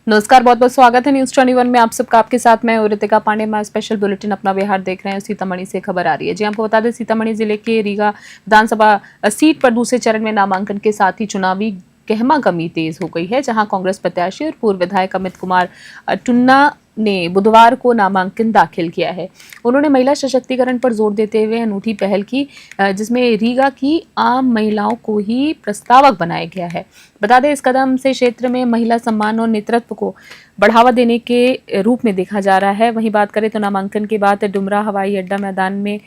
नमस्कार, बहुत बहुत स्वागत है न्यूज 21 में आप सबका। आपके साथ मैं ऋतिका पांडे। मैं स्पेशल बुलेटिन अपना बिहार देख रहे हैं। सीतामढ़ी से खबर आ रही है। जी आपको बता दें, सीतामढ़ी जिले के रीगा विधानसभा सीट पर दूसरे चरण में नामांकन के साथ ही चुनावी गहमा गमी तेज हो गई है, जहां कांग्रेस प्रत्याशी और पूर्व विधायक अमित कुमार टुन्ना ने बुधवार को नामांकन दाखिल किया है। उन्होंने महिला सशक्तिकरण पर जोर देते हुए अनूठी पहल की, जिसमें रीगा की आम महिलाओं को ही प्रस्तावक बनाया गया है। बता दें, इस कदम से क्षेत्र में महिला सम्मान और नेतृत्व को बढ़ावा देने के रूप में देखा जा रहा है। वहीं बात करें तो नामांकन के बाद डुमरा हवाई अड्डा मैदान में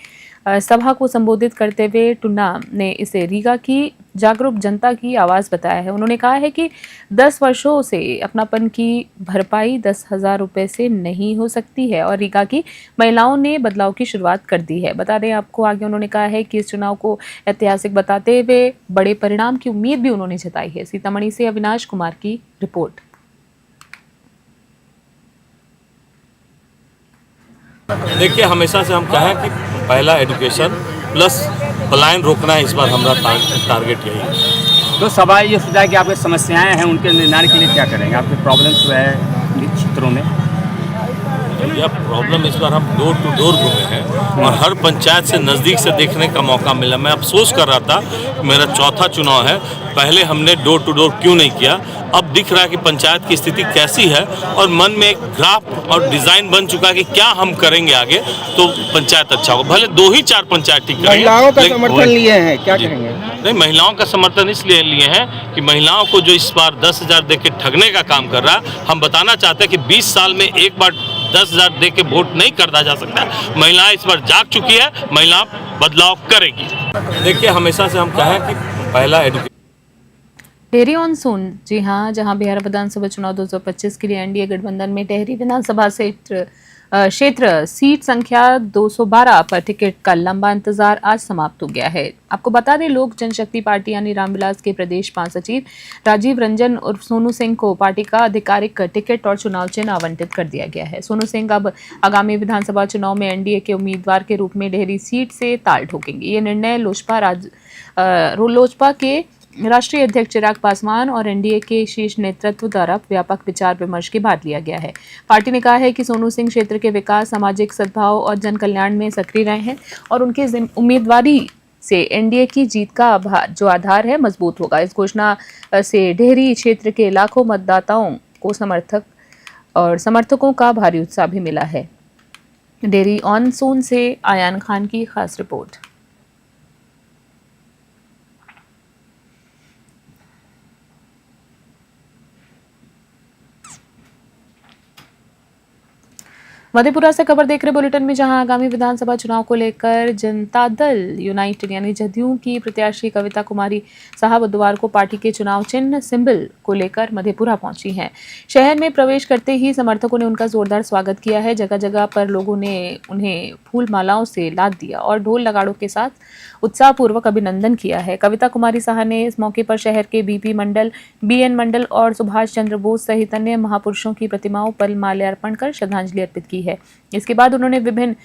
सभा को संबोधित करते हुए टुन्ना ने इसे रीगा की जागरूक जनता की आवाज बताया है। उन्होंने कहा है कि 10 वर्षों से अपनापन की भरपाई 10,000 रुपए से नहीं हो सकती है और रीगा की महिलाओं ने बदलाव की शुरुआत कर दी है। बता दें आपको, आगे उन्होंने कहा है कि इस चुनाव को ऐतिहासिक बताते हुए बड़े परिणाम की उम्मीद भी उन्होंने जताई है। सीतामढ़ी से अविनाश कुमार की रिपोर्ट। देखिए, हमेशा से हम कहें कि पहला एजुकेशन प्लस पलायन रोकना है। इस बार हमारा टारगेट यही है। तो सवाल ये सुझा कि आपकी समस्याएं हैं, उनके निदान के लिए क्या करेंगे? आपके प्रॉब्लम्स जो है क्षेत्रों में यह प्रॉब्लम इस बार हम डोर टू डोर घूमे हैं और हर पंचायत से नज़दीक से देखने का मौका मिला। मैं अफसोस कर रहा था, मेरा चौथा चुनाव है, पहले हमने डोर टू डोर क्यों नहीं किया। अब दिख रहा है कि पंचायत की स्थिति कैसी है और मन में एक ग्राफ और डिज़ाइन बन चुका है कि क्या हम करेंगे आगे तो पंचायत अच्छा होगा। भले 2 ही 4 पंचायत ठीक करेंगे। महिलाओं का समर्थन लिए हैं, क्या कहेंगे? नहीं, महिलाओं का समर्थन इसलिए लिए हैं कि महिलाओं को जो इस बार 10,000 दे के ठगने का काम कर रहा है, हम बताना चाहते हैं कि 20 साल में एक बार 10,000 दे के वोट नहीं करना जा सकता है। महिलाएं इस बार जाग चुकी है, महिला बदलाव करेगी। देखिए, हमेशा से हम कहें कि पहला एजुकेशन टेहरी ऑन सोन। जी हाँ, जहां बिहार विधानसभा चुनाव 2025 के लिए एनडीए गठबंधन में टेहरी विधानसभा क्षेत्र सीट संख्या 212 पर टिकट का लंबा इंतजार आज समाप्त हो गया है। आपको बता दें, लोक जनशक्ति पार्टी यानी रामविलास के प्रदेश महासचिव राजीव रंजन और सोनू सिंह को पार्टी का आधिकारिक टिकट और चुनाव चिन्ह आवंटित कर दिया गया है। सोनू सिंह अब आगामी विधानसभा चुनाव में एनडीए के उम्मीदवार के रूप में टेहरी सीट से ताल ठोकेंगे। ये निर्णय लोजपा के राष्ट्रीय अध्यक्ष चिराग पासवान और एनडीए के शीर्ष नेतृत्व द्वारा व्यापक विचार विमर्श के बाद लिया गया है। पार्टी ने कहा है कि सोनू सिंह क्षेत्र के विकास, सामाजिक सद्भाव और जन कल्याण में सक्रिय रहे हैं और उनकी उम्मीदवारी से एनडीए की जीत का जो आधार है मजबूत होगा। इस घोषणा से टेहरी क्षेत्र के लाखों मतदाताओं को समर्थकों का भारी उत्साह भी मिला है। टेहरी ऑन सोन से आयान खान की खास रिपोर्ट। मधेपुरा से खबर देख रहे बुलेटिन में, जहां आगामी विधानसभा चुनाव को लेकर जनता दल यूनाइटेड यानी जदयू की प्रत्याशी कविता कुमारी साहा बुधवार को पार्टी के चुनाव चिन्ह सिंबल को लेकर मधेपुरा पहुंची हैं। शहर में प्रवेश करते ही समर्थकों ने उनका जोरदार स्वागत किया है। जगह जगह पर लोगों ने उन्हें फूल मालाओं से लाद दिया और ढोल नगाड़ों के साथ उत्साहपूर्वक अभिनंदन किया है। कविता कुमारी साहा ने इस मौके पर शहर के बीपी मंडल, बीएन मंडल और सुभाष चंद्र बोस सहित अन्य महापुरुषों की प्रतिमाओं पर माल्यार्पण कर श्रद्धांजलि अर्पित की है। इसके बाद उन्होंने विभिन्न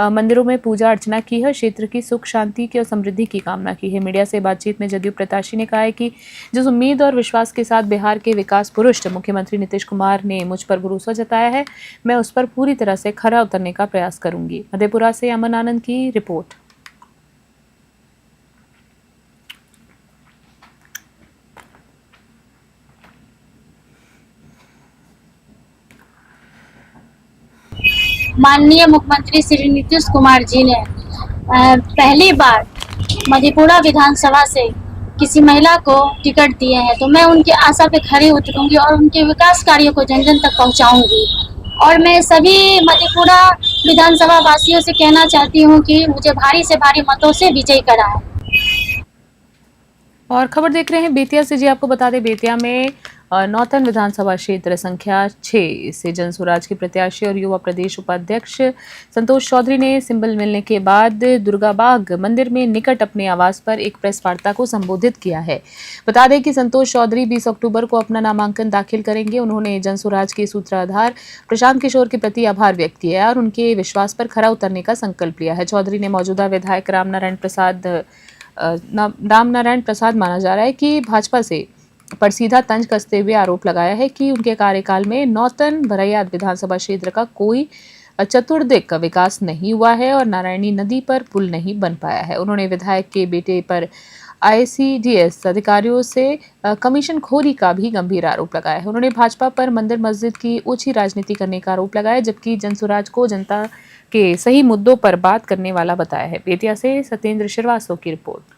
मंदिरों में पूजा अर्चना की है, क्षेत्र की सुख शांति की और समृद्धि की कामना की है। मीडिया से बातचीत में जदयू प्रत्याशी ने कहा है कि जिस उम्मीद और विश्वास के साथ बिहार के विकास पुरुष मुख्यमंत्री नीतीश कुमार ने मुझ पर भरोसा जताया है, मैं उस पर पूरी तरह से खरा उतरने का प्रयास करूंगी। मधेपुरा से अमन आनंद की रिपोर्ट। माननीय मुख्यमंत्री श्री नीतीश कुमार जी ने पहली बार मधेपुरा विधानसभा से किसी महिला को टिकट दिए हैं, तो मैं उनकी आशा पे खरी उतरूंगी और उनके विकास कार्यों को जन जन तक पहुंचाऊंगी। और मैं सभी मधेपुरा विधानसभा वासियों से कहना चाहती हूं कि मुझे भारी से भारी मतों से विजयी कराएं। और खबर देख रहे हैं बेतिया से। जी आपको बता दें, बेतिया में नौतन विधानसभा क्षेत्र संख्या 6 से जन स्वराज के प्रत्याशी और युवा प्रदेश उपाध्यक्ष संतोष चौधरी ने सिंबल मिलने के बाद दुर्गाबाग मंदिर में निकट अपने आवास पर एक प्रेस वार्ता को संबोधित किया है। बता दें कि संतोष चौधरी 20 अक्टूबर को अपना नामांकन दाखिल करेंगे। उन्होंने जन स्वराज के सूत्रधार प्रशांत किशोर के प्रति आभार व्यक्त किया और उनके विश्वास पर खरा उतरने का संकल्प लिया है। चौधरी ने मौजूदा विधायक रामनारायण प्रसाद माना जा रहा है कि भाजपा से पर सीधा तंज कसते हुए आरोप लगाया है कि उनके कार्यकाल में नौतन बरैयात विधानसभा क्षेत्र का कोई चतुर्दिक विकास नहीं हुआ है और नारायणी नदी पर पुल नहीं बन पाया है। उन्होंने विधायक के बेटे पर ICDS अधिकारियों से कमीशन खोरी का भी गंभीर आरोप लगाया है। उन्होंने भाजपा पर मंदिर मस्जिद की ओछी राजनीति करने का आरोप लगाया, जबकि जनसुराज को जनता के सही मुद्दों पर बात करने वाला बताया है। बेतिया से सत्येंद्र श्रीवास्तव की रिपोर्ट।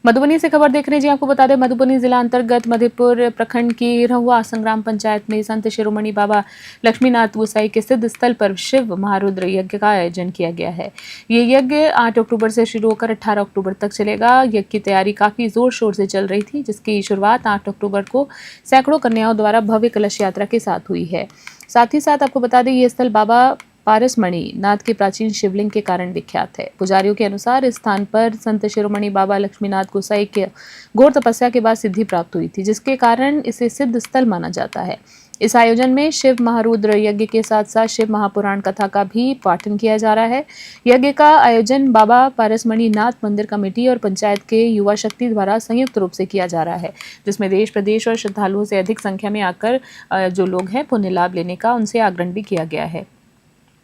मधुबनी से खबर देख रहे हैं जी। आपको बता दें, मधुबनी जिला अंतर्गत मधेपुर प्रखंड की रहुआ संग्राम पंचायत में संत शिरोमणि बाबा लक्ष्मीनाथ गोसाई के सिद्ध स्थल पर शिव महारुद्र यज्ञ का आयोजन किया गया है। ये यज्ञ 8 अक्टूबर से शुरू होकर 18 अक्टूबर तक चलेगा। यज्ञ की तैयारी काफी जोर शोर से चल रही थी, जिसकी शुरुआत 8 अक्टूबर को सैकड़ों कन्याओं द्वारा भव्य कलश यात्रा के साथ हुई है। साथ ही साथ आपको बता दें, ये स्थल बाबा पारसमणि नाथ के प्राचीन शिवलिंग के कारण विख्यात है। पुजारियों के अनुसार इस स्थान पर संत शिरोमणि बाबा लक्ष्मीनाथ गोसाई के घोर तपस्या के बाद सिद्धि प्राप्त हुई थी, जिसके कारण इसे सिद्ध स्थल माना जाता है। इस आयोजन में शिव महारुद्र यज्ञ के साथ साथ शिव महापुराण कथा का भी पाठन किया जा रहा है। यज्ञ का आयोजन बाबा पारसमणि नाथ मंदिर कमेटी और पंचायत के युवा शक्ति द्वारा संयुक्त रूप से किया जा रहा है, जिसमें देश प्रदेश और श्रद्धालुओं से अधिक संख्या में आकर जो लोग हैं पुण्य लाभ लेने का उनसे आग्रह भी किया गया है।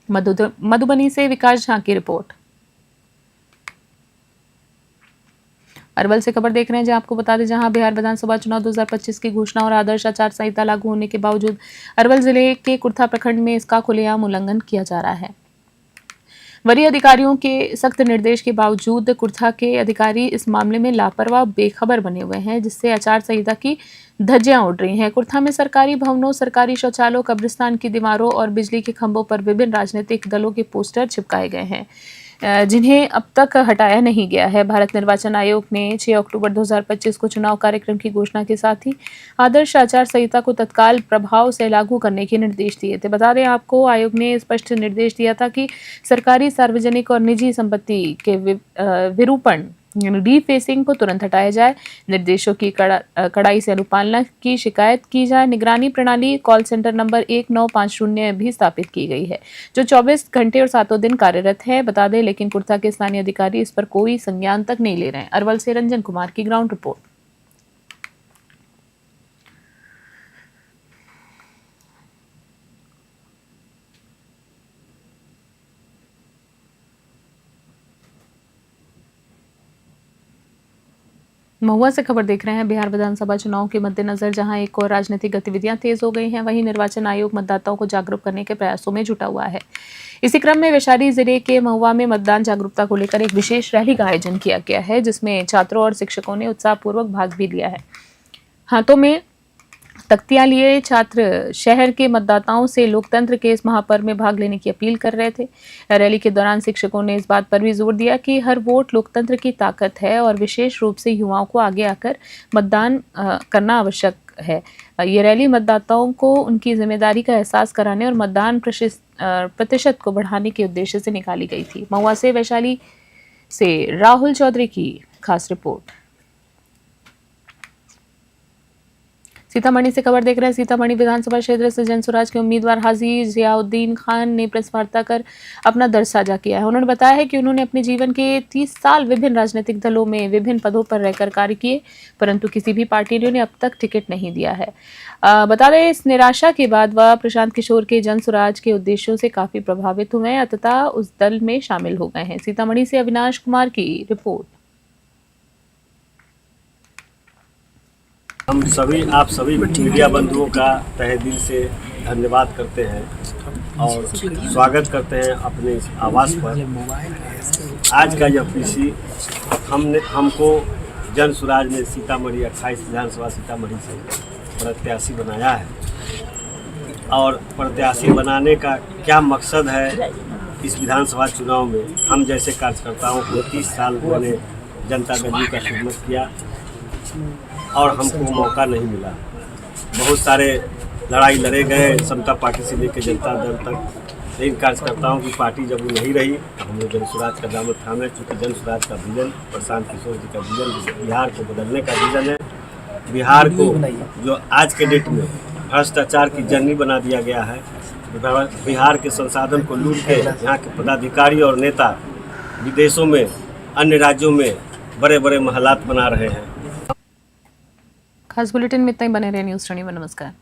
मधुबनी से विकास झा की रिपोर्ट। अरवल से खबर देख रहे हैं, जहां आपको बता दें, जहां बिहार विधानसभा चुनाव 2025 की घोषणा और आदर्श आचार संहिता लागू होने के बावजूद अरवल जिले के कुर्था प्रखंड में इसका खुलेआम उल्लंघन किया जा रहा है। वरीय अधिकारियों के सख्त निर्देश के बावजूद कुर्था के अधिकारी इस मामले में लापरवाह बेखबर बने हुए हैं, जिससे आचार संहिता की धज्जियां उड़ रही हैं। कुर्था में सरकारी भवनों, सरकारी शौचालयों, कब्रिस्तान की दीवारों और बिजली के खंभों पर विभिन्न राजनीतिक दलों के पोस्टर चिपकाए गए हैं, जिन्हें अब तक हटाया नहीं गया है। भारत निर्वाचन आयोग ने 6 अक्टूबर 2025 को चुनाव कार्यक्रम की घोषणा के साथ ही आदर्श आचार संहिता को तत्काल प्रभाव से लागू करने के निर्देश दिए थे। बता दें आपको, आयोग ने स्पष्ट निर्देश दिया था कि सरकारी, सार्वजनिक और निजी संपत्ति के विरूपण डीफेसिंग को तुरंत हटाया जाए। निर्देशों की कड़ाई से अनुपालना की शिकायत की जाए। निगरानी प्रणाली कॉल सेंटर नंबर 1950 भी स्थापित की गई है, जो 24 घंटे और 7 दिन कार्यरत है। बता दें, लेकिन कुर्था के स्थानीय अधिकारी इस पर कोई संज्ञान तक नहीं ले रहे हैं। अरवल से रंजन कुमार की ग्राउंड रिपोर्ट। महुआ से खबर देख रहे हैं। बिहार विधानसभा चुनाव के मद्देनजर जहां एक और राजनीतिक गतिविधियां तेज हो गई हैं, वहीं निर्वाचन आयोग मतदाताओं को जागरूक करने के प्रयासों में जुटा हुआ है। इसी क्रम में वैशाली जिले के महुआ में मतदान जागरूकता को लेकर एक विशेष रैली का आयोजन किया गया है, जिसमें छात्रों और शिक्षकों ने उत्साहपूर्वक भाग भी लिया है। हाथों में तख्तियां लिए छात्र शहर के मतदाताओं से लोकतंत्र के इस महापर्व में भाग लेने की अपील कर रहे थे। रैली के दौरान शिक्षकों ने इस बात पर भी जोर दिया कि हर वोट लोकतंत्र की ताकत है और विशेष रूप से युवाओं को आगे आकर मतदान करना आवश्यक है। ये रैली मतदाताओं को उनकी जिम्मेदारी का एहसास कराने और मतदान प्रतिशत को बढ़ाने के उद्देश्य से निकाली गई थी। महुआ से वैशाली से राहुल चौधरी की खास रिपोर्ट। सीतामढ़ी से खबर देख रहे हैं। सीतामढ़ी विधानसभा क्षेत्र से जनसुराज के उम्मीदवार हाजी जियाउद्दीन खान ने प्रेस वार्ता कर अपना दर्द साझा किया है। उन्होंने बताया है कि उन्होंने अपने जीवन के 30 साल विभिन्न राजनीतिक दलों में विभिन्न पदों पर रहकर कार्य किए, परंतु किसी भी पार्टी ने उन्हें अब तक टिकट नहीं दिया है। बता दें, इस निराशा के बाद वह प्रशांत किशोर के जनसुराज के उद्देश्यों से काफी प्रभावित हुए हैं तथा उस दल में शामिल हो गए हैं। सीतामढ़ी से अविनाश कुमार की रिपोर्ट। हम सभी आप सभी मीडिया बंधुओं का तहे दिल से धन्यवाद करते हैं और स्वागत करते हैं अपने इस आवास पर। आज का यह पीसी हमको जनसुराज ने सीतामढ़ी 28 विधानसभा सीतामढ़ी से प्रत्याशी बनाया है और प्रत्याशी बनाने का क्या मकसद है इस विधानसभा चुनाव में। हम जैसे कार्यकर्ताओं को 30 साल मैंने जनता दल का खिदमत किया और हमको मौका नहीं मिला। बहुत सारे लड़ाई लड़े गए समता पार्टी से लेकर जनता दल तक, लेकिन कार्यकर्ताओं की पार्टी जब वो नहीं रही तो हम लोग जनसुराज का दामन थामे, चूँकि जनसुराज का विजन प्रशांत किशोर जी का विजन बिहार को बदलने का विजन है। बिहार को जो आज के डेट में भ्रष्टाचार की जर्नी बना दिया गया है, बिहार के संसाधन को लूट के यहाँ के पदाधिकारी और नेता विदेशों में, अन्य राज्यों में बड़े बड़े महलात बना रहे हैं। खास बुलेटिन में इतना ही। बने रहे न्यूज़ 21। नमस्कार।